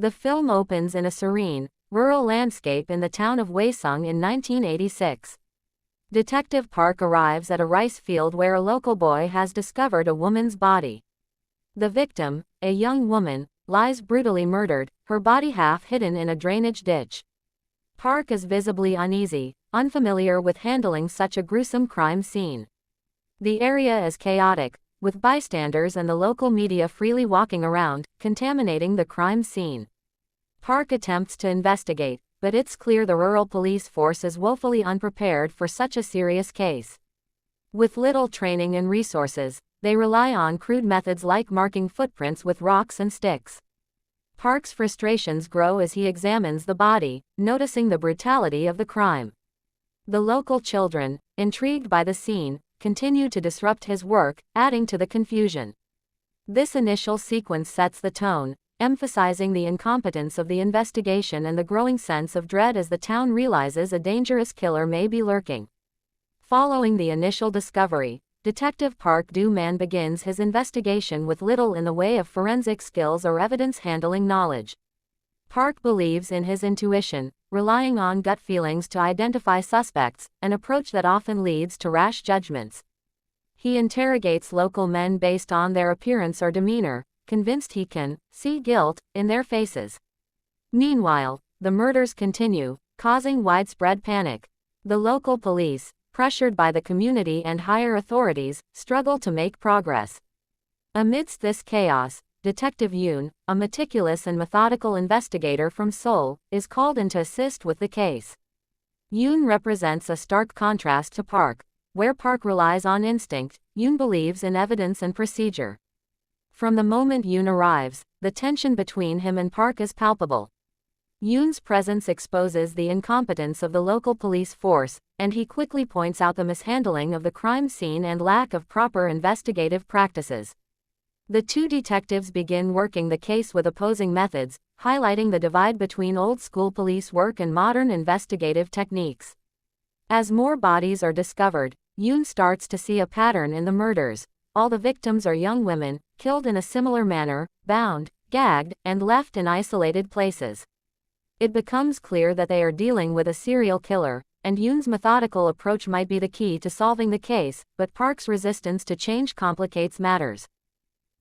The film opens in a serene, rural landscape in the town of Hwaseong in 1986. Detective Park arrives at a rice field where a local boy has discovered a woman's body. The victim, a young woman, lies brutally murdered, her body half hidden in a drainage ditch. Park is visibly uneasy, unfamiliar with handling such a gruesome crime scene. The area is chaotic, with bystanders and the local media freely walking around, contaminating the crime scene. Park attempts to investigate, but it's clear the rural police force is woefully unprepared for such a serious case. With little training and resources, they rely on crude methods like marking footprints with rocks and sticks. Park's frustrations grow as he examines the body, noticing the brutality of the crime. The local children, intrigued by the scene, continue to disrupt his work, adding to the confusion. This initial sequence sets the tone, emphasizing the incompetence of the investigation and the growing sense of dread as the town realizes a dangerous killer may be lurking. Following the initial discovery, Detective Park Do-man begins his investigation with little in the way of forensic skills or evidence handling knowledge. Park believes in his intuition, relying on gut feelings to identify suspects, an approach that often leads to rash judgments. He interrogates local men based on their appearance or demeanor, convinced he can see guilt in their faces. Meanwhile, the murders continue, causing widespread panic. The local police, pressured by the community and higher authorities, struggle to make progress. Amidst this chaos, Detective Yoon, a meticulous and methodical investigator from Seoul, is called in to assist with the case. Yoon represents a stark contrast to Park. Where Park relies on instinct, Yoon believes in evidence and procedure. From the moment Yoon arrives, the tension between him and Park is palpable. Yoon's presence exposes the incompetence of the local police force, and he quickly points out the mishandling of the crime scene and lack of proper investigative practices. The two detectives begin working the case with opposing methods, highlighting the divide between old-school police work and modern investigative techniques. As more bodies are discovered, Yoon starts to see a pattern in the murders. All the victims are young women, killed in a similar manner, bound, gagged, and left in isolated places. It becomes clear that they are dealing with a serial killer, and Yoon's methodical approach might be the key to solving the case, but Park's resistance to change complicates matters.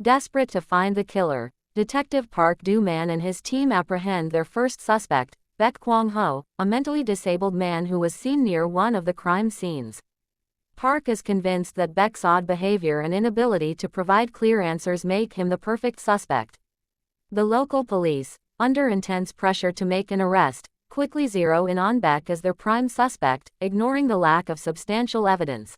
Desperate to find the killer, Detective Park Do-man and his team apprehend their first suspect, Bong Joon-ho, a mentally disabled man who was seen near one of the crime scenes. Park is convinced that Bong's odd behavior and inability to provide clear answers make him the perfect suspect. The local police, under intense pressure to make an arrest, quickly zero in on Bong as their prime suspect, ignoring the lack of substantial evidence.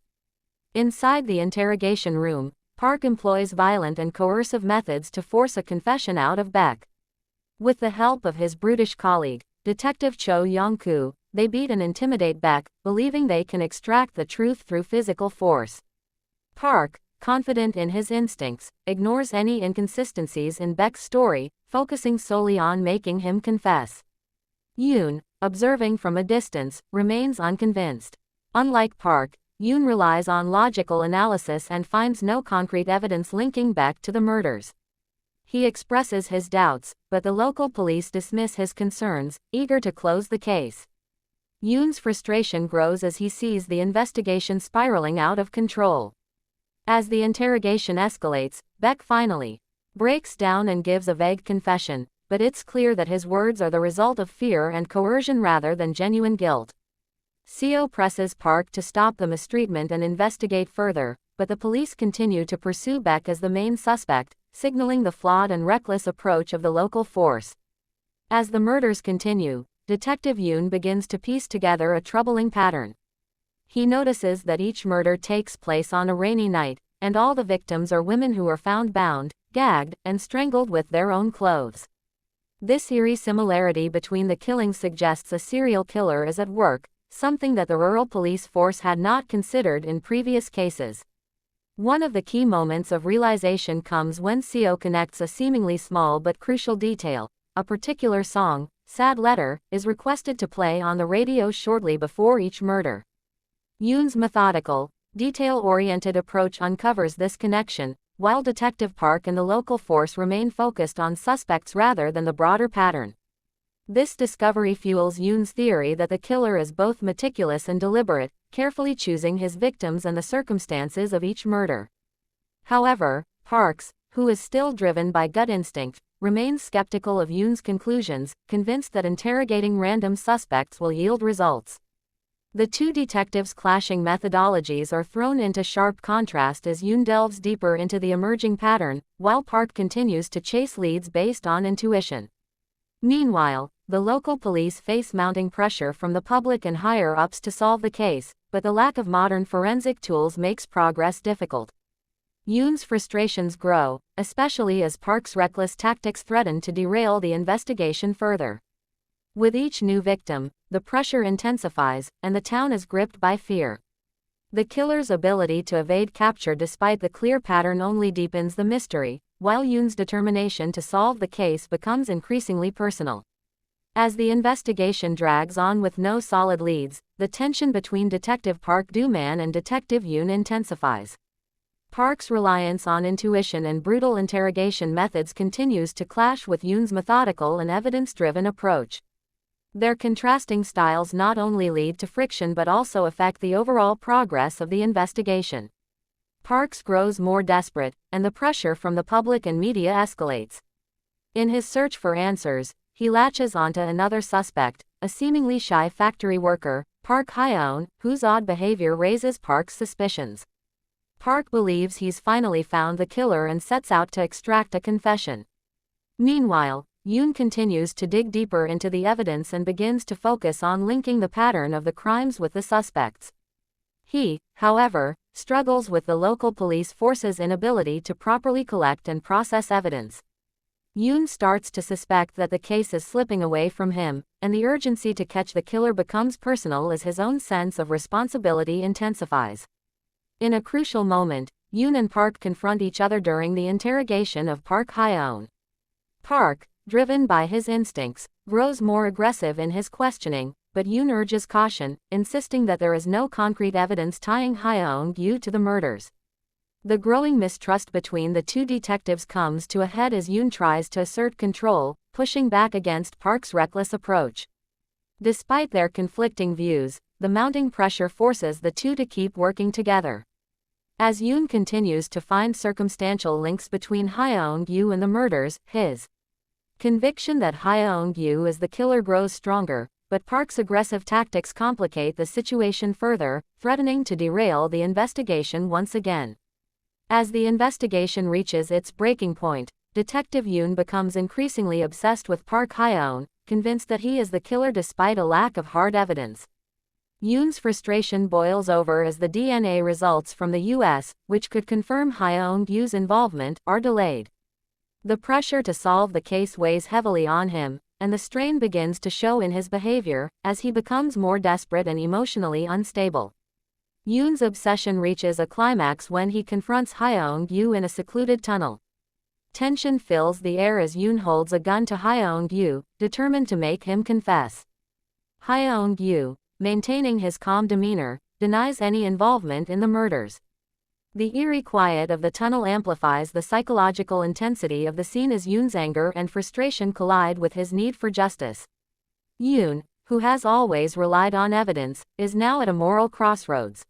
Inside the interrogation room, Park employs violent and coercive methods to force a confession out of Bong. With the help of his brutish colleague, Detective Cho Young-koo, they beat and intimidate Bong, believing they can extract the truth through physical force. Park, confident in his instincts, ignores any inconsistencies in Bong's story, focusing solely on making him confess. Yoon, observing from a distance, remains unconvinced. Unlike Park, Yoon relies on logical analysis and finds no concrete evidence linking Bong to the murders. He expresses his doubts, but the local police dismiss his concerns, eager to close the case. Yoon's frustration grows as he sees the investigation spiraling out of control. As the interrogation escalates, Bong finally breaks down and gives a vague confession, but it's clear that his words are the result of fear and coercion rather than genuine guilt. Seo presses Park to stop the mistreatment and investigate further, but the police continue to pursue Bong as the main suspect, signaling the flawed and reckless approach of the local force. As the murders continue, Detective Yoon begins to piece together a troubling pattern. He notices that each murder takes place on a rainy night, and all the victims are women who are found bound, gagged, and strangled with their own clothes. This eerie similarity between the killings suggests a serial killer is at work, something that the rural police force had not considered in previous cases. One of the key moments of realization comes when Seo connects a seemingly small but crucial detail. A particular song, "Sad Letter," is requested to play on the radio shortly before each murder. Yoon's methodical, detail-oriented approach uncovers this connection, while Detective Park and the local force remain focused on suspects rather than the broader pattern. This discovery fuels Yoon's theory that the killer is both meticulous and deliberate, carefully choosing his victims and the circumstances of each murder. However, Parks, who is still driven by gut instinct, remains skeptical of Yoon's conclusions, convinced that interrogating random suspects will yield results. The two detectives' clashing methodologies are thrown into sharp contrast as Yoon delves deeper into the emerging pattern, while Park continues to chase leads based on intuition. Meanwhile, the local police face mounting pressure from the public and higher-ups to solve the case, but the lack of modern forensic tools makes progress difficult. Yoon's frustrations grow, especially as Park's reckless tactics threaten to derail the investigation further. With each new victim, the pressure intensifies, and the town is gripped by fear. The killer's ability to evade capture despite the clear pattern only deepens the mystery, while Yoon's determination to solve the case becomes increasingly personal. As the investigation drags on with no solid leads, the tension between Detective Park Do-man and Detective Yoon intensifies. Park's reliance on intuition and brutal interrogation methods continues to clash with Yoon's methodical and evidence-driven approach. Their contrasting styles not only lead to friction but also affect the overall progress of the investigation. Parks grows more desperate, and the pressure from the public and media escalates. In his search for answers, he latches onto another suspect, a seemingly shy factory worker, Park Hwaseong, whose odd behavior raises Park's suspicions. Park believes he's finally found the killer and sets out to extract a confession. Meanwhile, Yoon continues to dig deeper into the evidence and begins to focus on linking the pattern of the crimes with the suspects. He, however, struggles with the local police force's inability to properly collect and process evidence. Yoon starts to suspect that the case is slipping away from him, and the urgency to catch the killer becomes personal as his own sense of responsibility intensifies. In a crucial moment, Yoon and Park confront each other during the interrogation of Park Hwaseong. Park, driven by his instincts, grows more aggressive in his questioning, but Yoon urges caution, insisting that there is no concrete evidence tying Hwaseong to the murders. The growing mistrust between the two detectives comes to a head as Yoon tries to assert control, pushing back against Park's reckless approach. Despite their conflicting views, the mounting pressure forces the two to keep working together. As Yoon continues to find circumstantial links between Hwaseong and the murders, his conviction that Hwaseong is the killer grows stronger, but Park's aggressive tactics complicate the situation further, threatening to derail the investigation once again. As the investigation reaches its breaking point, Detective Yoon becomes increasingly obsessed with Park Hwaseong, convinced that he is the killer despite a lack of hard evidence. Yoon's frustration boils over as the DNA results from the U.S., which could confirm Hwaseong's involvement, are delayed. The pressure to solve the case weighs heavily on him, and the strain begins to show in his behavior, as he becomes more desperate and emotionally unstable. Yoon's obsession reaches a climax when he confronts Hwaseong in a secluded tunnel. Tension fills the air as Yoon holds a gun to Hwaseong, determined to make him confess. Hwaseong, maintaining his calm demeanor, denies any involvement in the murders. The eerie quiet of the tunnel amplifies the psychological intensity of the scene as Yoon's anger and frustration collide with his need for justice. Yoon, who has always relied on evidence, is now at a moral crossroads.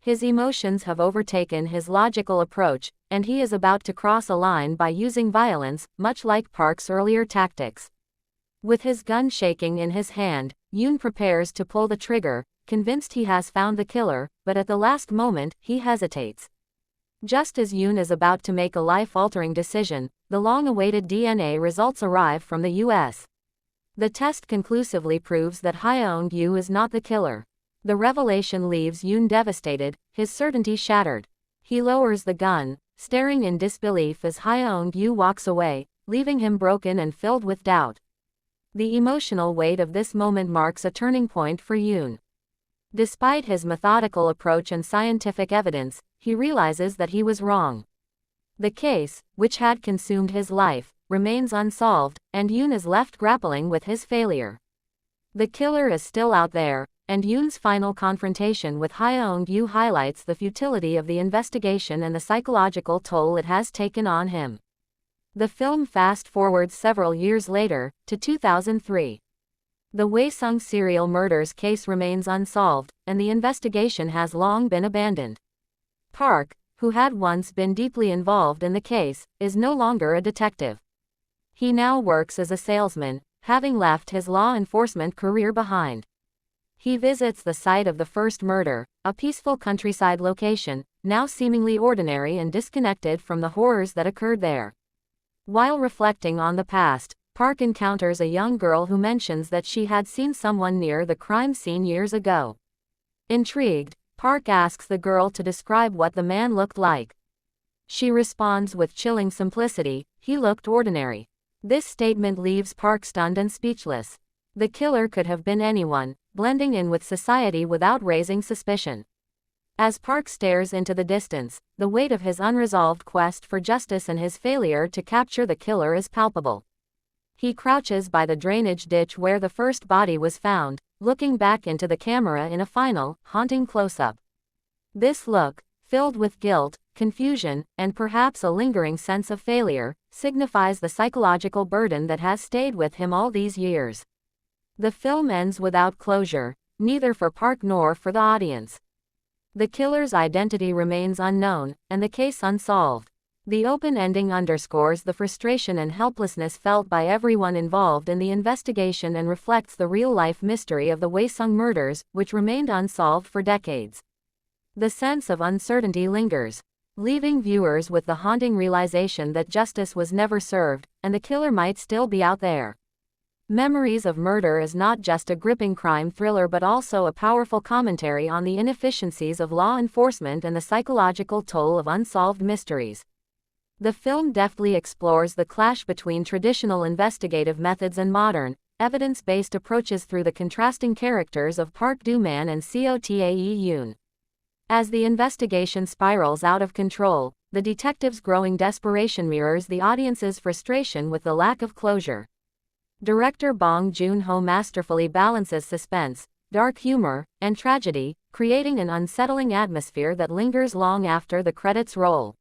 His emotions have overtaken his logical approach, and he is about to cross a line by using violence, much like Park's earlier tactics. With his gun shaking in his hand, Yoon prepares to pull the trigger, convinced he has found the killer, but at the last moment, he hesitates. Just as Yoon is about to make a life-altering decision, the long-awaited DNA results arrive from the U.S. The test conclusively proves that Hwaseong is not the killer. The revelation leaves Yoon devastated, his certainty shattered. He lowers the gun, staring in disbelief as Hwaseong walks away, leaving him broken and filled with doubt. The emotional weight of this moment marks a turning point for Yoon. Despite his methodical approach and scientific evidence, he realizes that he was wrong. The case, which had consumed his life, remains unsolved, and Yoon is left grappling with his failure. The killer is still out there, and Yoon's final confrontation with Hwaseong highlights the futility of the investigation and the psychological toll it has taken on him. The film fast-forwards several years later, to 2003. The Hwaseong serial murders case remains unsolved, and the investigation has long been abandoned. Park, who had once been deeply involved in the case, is no longer a detective. He now works as a salesman, having left his law enforcement career behind. He visits the site of the first murder, a peaceful countryside location, now seemingly ordinary and disconnected from the horrors that occurred there. While reflecting on the past, Park encounters a young girl who mentions that she had seen someone near the crime scene years ago. Intrigued, Park asks the girl to describe what the man looked like. She responds with chilling simplicity, "He looked ordinary." This statement leaves Park stunned and speechless. The killer could have been anyone, blending in with society without raising suspicion. As Park stares into the distance, the weight of his unresolved quest for justice and his failure to capture the killer is palpable. He crouches by the drainage ditch where the first body was found, looking back into the camera in a final, haunting close-up. This look, filled with guilt, confusion, and perhaps a lingering sense of failure, signifies the psychological burden that has stayed with him all these years. The film ends without closure, neither for Park nor for the audience. The killer's identity remains unknown, and the case unsolved. The open ending underscores the frustration and helplessness felt by everyone involved in the investigation and reflects the real-life mystery of the Hwaseong murders, which remained unsolved for decades. The sense of uncertainty lingers, leaving viewers with the haunting realization that justice was never served, and the killer might still be out there. Memories of Murder is not just a gripping crime thriller but also a powerful commentary on the inefficiencies of law enforcement and the psychological toll of unsolved mysteries. The film deftly explores the clash between traditional investigative methods and modern, evidence-based approaches through the contrasting characters of Park Do-man and Tae-yoon. As the investigation spirals out of control, the detective's growing desperation mirrors the audience's frustration with the lack of closure. Director Bong Joon-ho masterfully balances suspense, dark humor, and tragedy, creating an unsettling atmosphere that lingers long after the credits roll.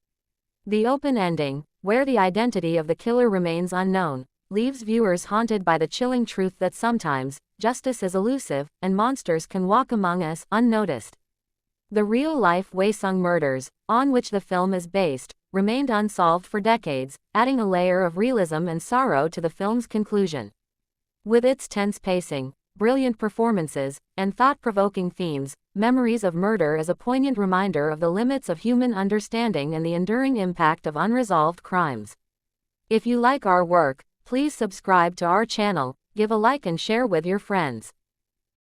The open ending, where the identity of the killer remains unknown, leaves viewers haunted by the chilling truth that sometimes, justice is elusive, and monsters can walk among us, unnoticed. The real-life Hwaseong murders, on which the film is based, remained unsolved for decades, adding a layer of realism and sorrow to the film's conclusion. With its tense pacing, brilliant performances, and thought-provoking themes, Memories of Murder is a poignant reminder of the limits of human understanding and the enduring impact of unresolved crimes. If you like our work, please subscribe to our channel, give a like and share with your friends.